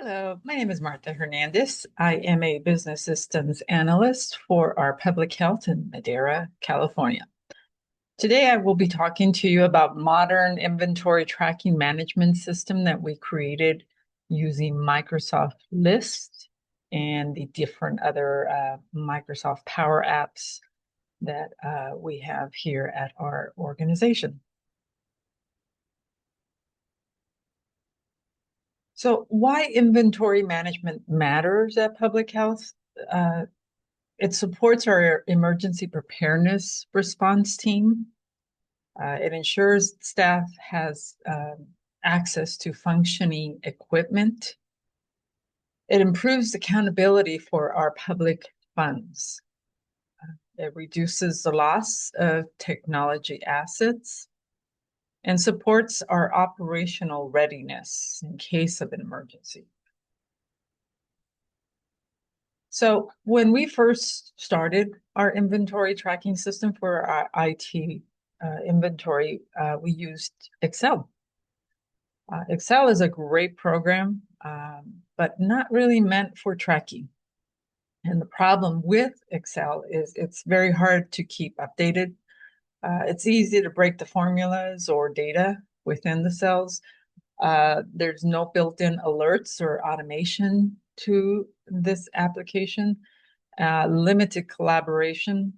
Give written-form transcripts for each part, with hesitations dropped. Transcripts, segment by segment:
Hello, my name is Martha Hernandez. I am a business systems analyst for our public health in Madera, California. Today, I will be talking to you about modern inventory tracking management system that we created using Microsoft List and the different other Microsoft Power Apps that we have here at our organization. So why inventory management matters at public health? Uh, It supports our emergency preparedness response team. It ensures staff has access to functioning equipment. It improves accountability for our public funds. It reduces the loss of technology assets and supports our operational readiness in case of an emergency. So when we first started our inventory tracking system for our IT inventory, we used Excel. Excel is a great program, but not really meant for tracking. And the problem with Excel is it's very hard to keep updated. It's easy to break the formulas or data within the cells. There's no built-in alerts or automation to this application, limited collaboration,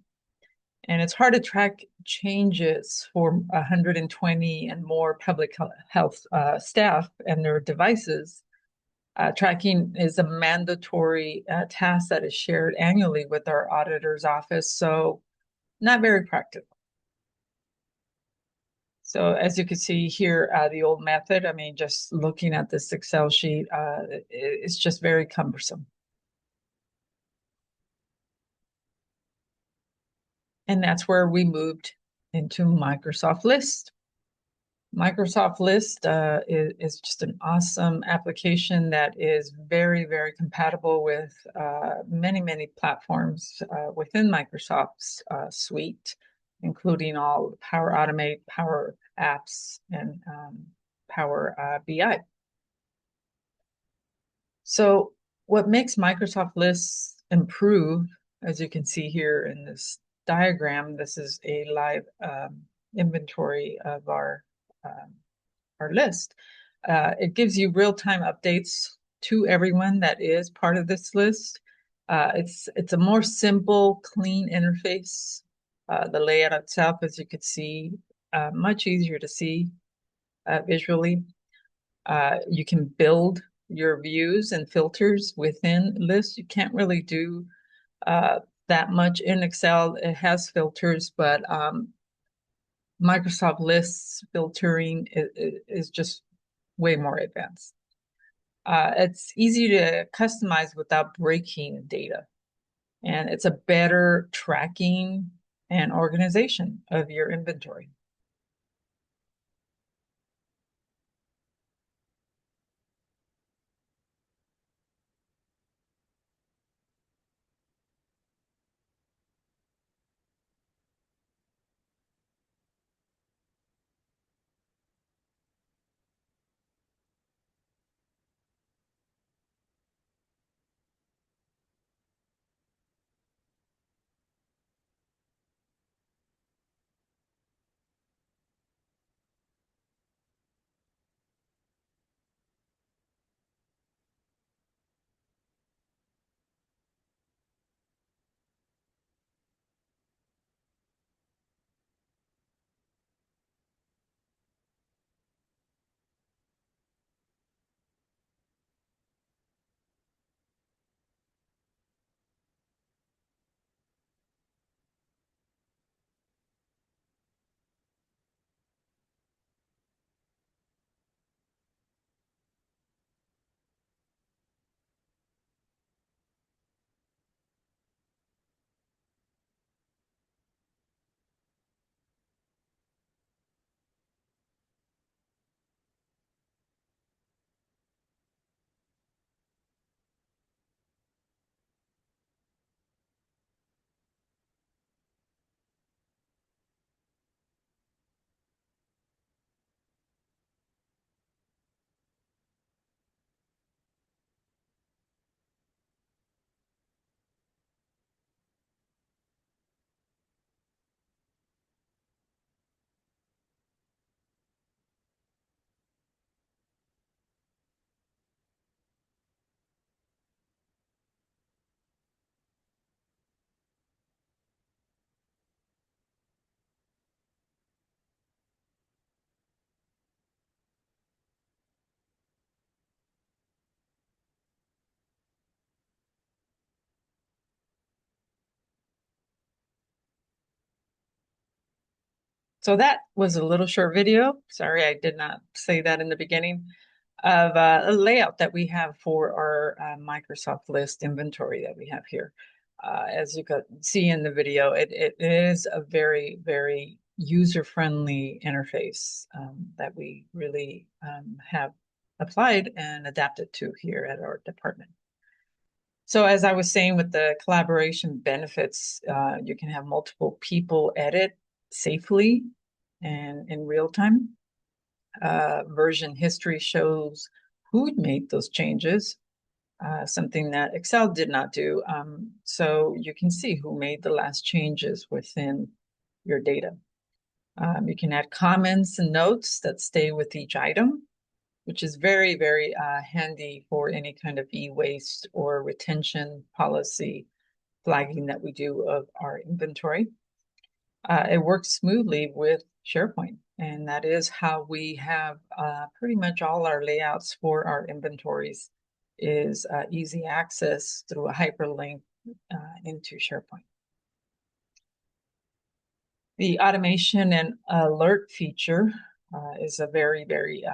and it's hard to track changes for 120 and more public health staff and their devices. Tracking is a mandatory task that is shared annually with our auditor's office, so not very practical. So as you can see here, the old method, I mean, just looking at this Excel sheet, it's just very cumbersome. And that's where we moved into Microsoft List. Microsoft List is just an awesome application that is very, very compatible with many, many platforms within Microsoft's suite, including all Power Automate, Power Apps, and Power BI. So what makes Microsoft Lists improve, as you can see here in this diagram, this is a live inventory of our list. It gives you real-time updates to everyone that is part of this list. It's a more simple, clean interface. The layout itself, as you could see, much easier to see visually. You can build your views and filters within lists. You can't really do that much in Excel. It has filters, but Microsoft Lists filtering is just way more advanced. It's easy to customize without breaking data, and it's a better tracking and organization of your inventory. So that was a little short video. Sorry, I did not say that in the beginning of a layout that we have for our Microsoft list inventory that we have here. As you can see in the video, it is a very, very user-friendly interface that we really have applied and adapted to here at our department. So as I was saying, with the collaboration benefits, you can have multiple people edit safely and in real time. Version history shows who'd made those changes, something that Excel did not do. So you can see who made the last changes within your data. You can add comments and notes that stay with each item, which is very, very handy for any kind of e-waste or retention policy flagging that we do of our inventory. It works smoothly with SharePoint, and that is how we have pretty much all our layouts for our inventories is easy access through a hyperlink into SharePoint. The automation and alert feature is a very, very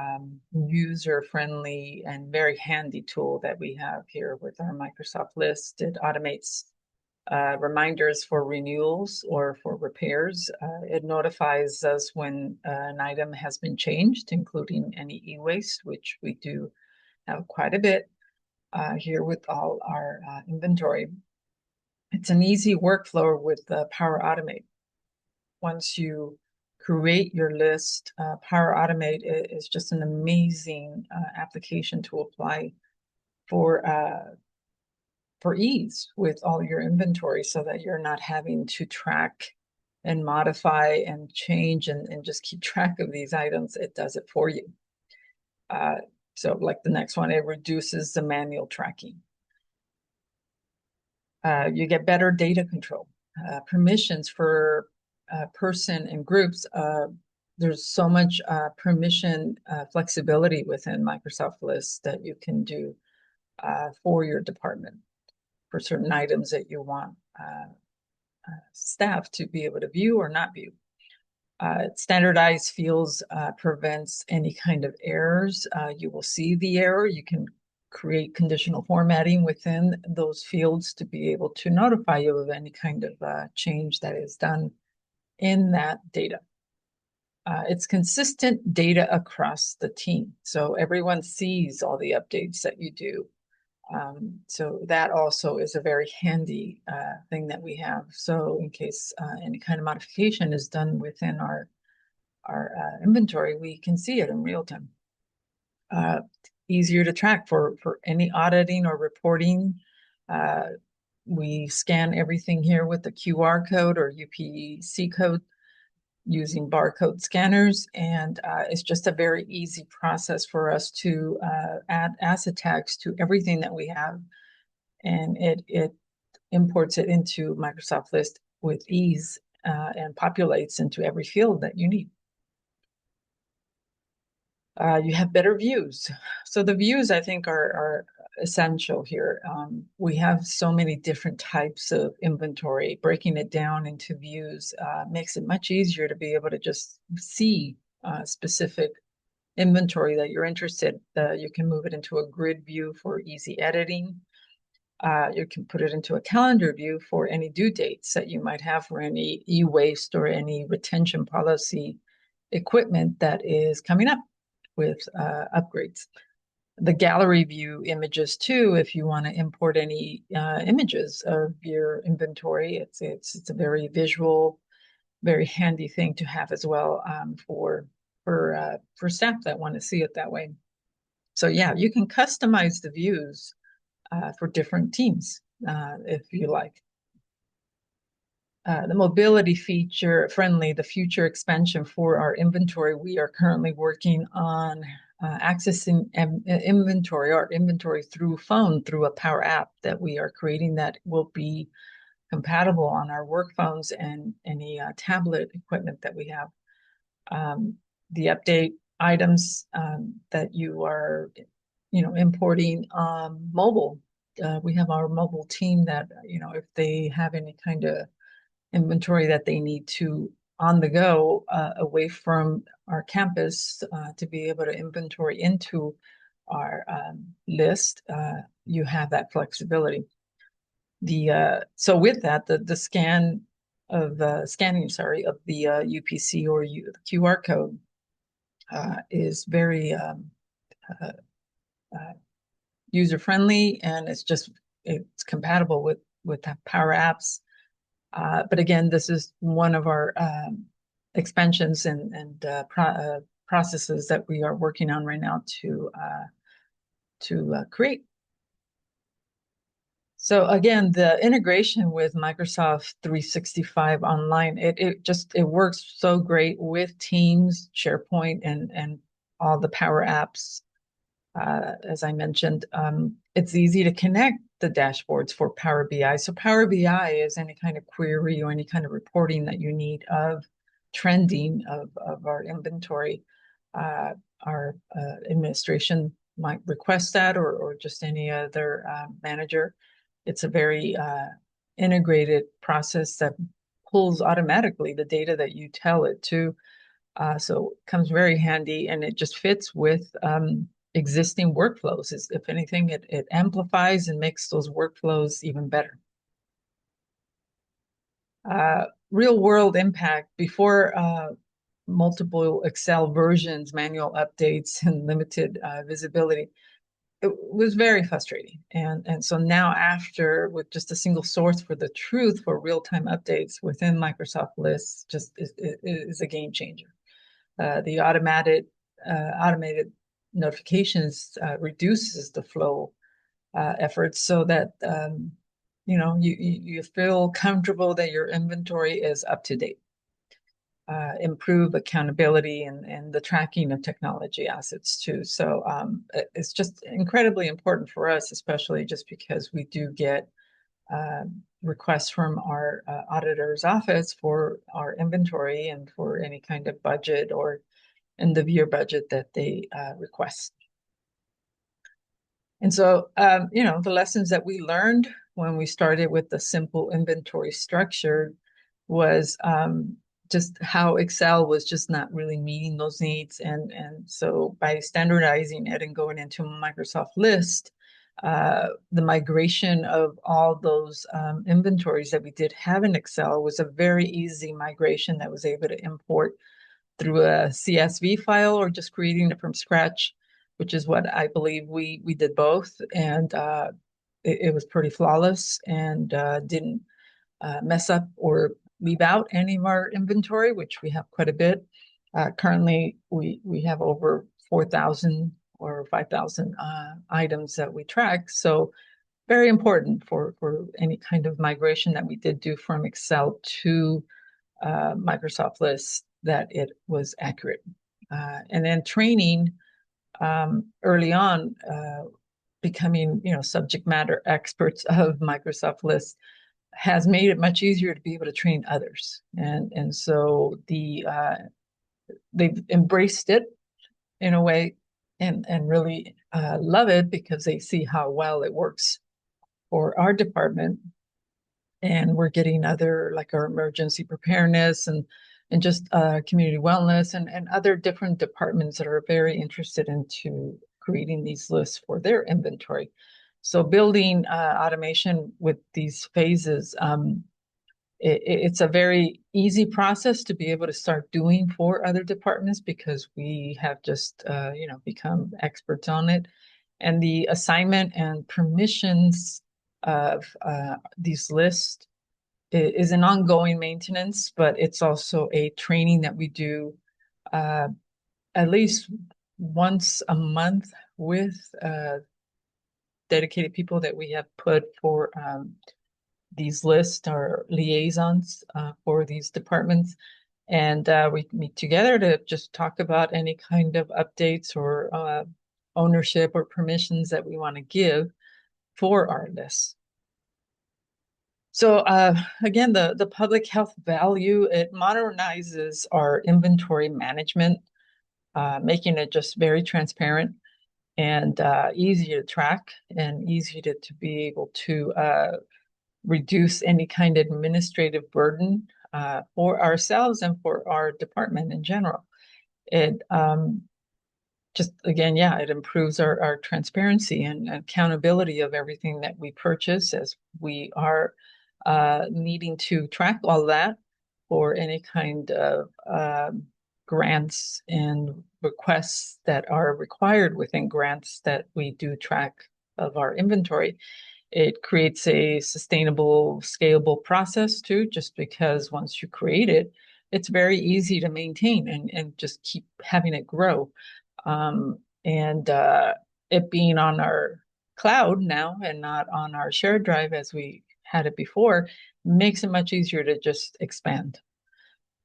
user-friendly and very handy tool that we have here with our Microsoft list. It automates reminders for renewals or for repairs. It notifies us when an item has been changed, including any e-waste, which we do have quite a bit here with all our inventory. It's an easy workflow with Power Automate. Once you create your list, Power Automate is just an amazing application to apply for ease with all your inventory, so that you're not having to track and modify and change and just keep track of these items. It does it for you. So like the next one, it reduces the manual tracking. You get better data control. Permissions for person and groups. There's so much permission flexibility within Microsoft Lists that you can do for your department for certain items that you want staff to be able to view or not view. Standardized fields prevents any kind of errors. You will see the error. You can create conditional formatting within those fields to be able to notify you of any kind of change that is done in that data. It's consistent data across the team, so everyone sees all the updates that you do. So that also is a very handy thing that we have. So in case any kind of modification is done within our inventory, we can see it in real time. Easier to track for any auditing or reporting. We scan everything here with the QR code or UPC code using barcode scanners, and it's just a very easy process for us to add asset tags to everything that we have, and it imports it into Microsoft List with ease and populates into every field that you need. You have better views. So the views, I think, are essential here. We have so many different types of inventory. Breaking it down into views makes it much easier to be able to just see specific inventory that you're interested. You can move it into a grid view for easy editing. You can put it into a calendar view for any due dates that you might have for any e-waste or any retention policy equipment that is coming up with upgrades. The gallery view images too, if you want to import any images of your inventory, it's a very visual, very handy thing to have as well for staff that want to see it that way. So yeah, you can customize the views for different teams if you like. The mobility feature friendly, the future expansion for our inventory. We are currently working on accessing inventory, our inventory through phone, through a Power App that we are creating that will be compatible on our work phones and any tablet equipment that we have. The update items that you are, importing mobile. We have our mobile team that, if they have any kind of inventory that they need to on the go away from our campus to be able to inventory into our list, you have that flexibility. So with that, the scanning, of the UPC or the QR code is very user friendly, and it's compatible with Power Apps. But again, this is one of our expansions and processes that we are working on right now to create. So again, the integration with Microsoft 365 Online, it works so great with Teams, SharePoint, and all the Power Apps. As I mentioned, it's easy to connect the dashboards for Power BI. So Power BI is any kind of query or any kind of reporting that you need of trending of our inventory. Our administration might request that, or just any other manager. It's a very integrated process that pulls automatically the data that you tell it to. So it comes very handy, and it just fits with existing workflows. If anything, it amplifies and makes those workflows even better. Real world impact before multiple Excel versions, manual updates, and limited visibility. It was very frustrating. And so now, after, with just a single source for the truth for real-time updates within Microsoft Lists, just is a game changer. The automated notifications reduces the flow efforts, so that you feel comfortable that your inventory is up to date. Improve accountability and the tracking of technology assets too. So it's just incredibly important for us, especially just because we do get requests from our auditor's office for our inventory and for any kind of budget or end of year budget that they request. And so, the lessons that we learned when we started with the simple inventory structure was just how Excel was just not really meeting those needs. And so by standardizing it and going into Microsoft List, the migration of all those inventories that we did have in Excel was a very easy migration that was able to import through a CSV file or just creating it from scratch, which is what I believe we did both. And it was pretty flawless and didn't mess up or leave out any of our inventory, which we have quite a bit. Currently, we have over 4,000 or 5,000 items that we track. So very important for any kind of migration that we did do from Excel to Microsoft Lists, that it was accurate. And then training early on, becoming subject matter experts of Microsoft Lists has made it much easier to be able to train others. And so they've embraced it in a way and really love it, because they see how well it works for our department. And we're getting other, like our emergency preparedness and just community wellness and other different departments that are very interested into creating these lists for their inventory. So building automation with these phases, it's a very easy process to be able to start doing for other departments, because we have just become experts on it. And the assignment and permissions of these lists is an ongoing maintenance, but it's also a training that we do at least once a month with dedicated people that we have put for these lists, our liaisons for these departments. And we meet together to just talk about any kind of updates or ownership or permissions that we want to give for our lists. So again, the public health value, it modernizes our inventory management, making it just very transparent and easy to track and easy to be able to reduce any kind of administrative burden for ourselves and for our department in general. It just, again, yeah, it improves our transparency and accountability of everything that we purchase, as we are needing to track all that for any kind of grants and requests that are required within grants that we do track of our inventory. It creates a sustainable, scalable process too, just because once you create it, it's very easy to maintain and just keep having it grow. And it being on our cloud now and not on our shared drive as we had it before makes it much easier to just expand.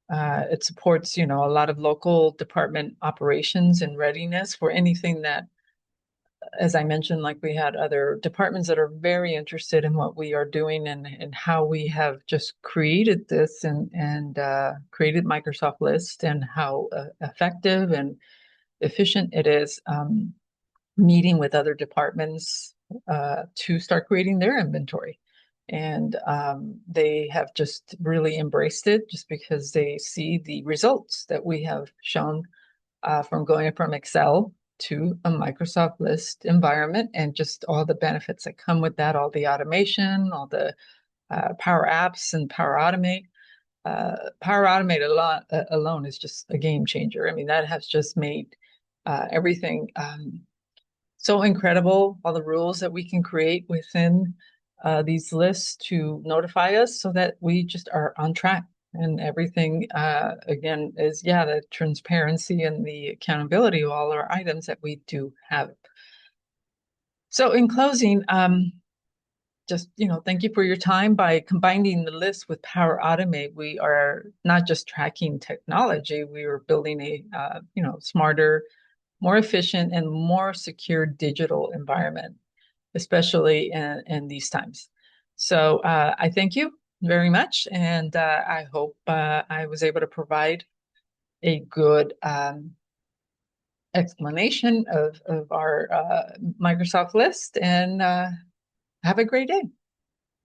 It supports, a lot of local department operations and readiness for anything that, as I mentioned, like we had other departments that are very interested in what we are doing and how we have just created this and created Microsoft List, and how effective and efficient it is, meeting with other departments to start creating their inventory. And they have just really embraced it, just because they see the results that we have shown from going from Excel to a Microsoft List environment, and just all the benefits that come with that, all the automation, all the Power Apps and Power Automate. Power Automate alone is just a game changer. I mean, that has just made everything so incredible. All the rules that we can create within these lists to notify us so that we just are on track. And everything, again, is, yeah, the transparency and the accountability of all our items that we do have. So in closing, just, thank you for your time. By combining the list with Power Automate, we are not just tracking technology, we are building a, smarter, more efficient, and more secure digital environment, especially in these times. So I thank you very much, and I hope I was able to provide a good explanation of our Microsoft List, and have a great day.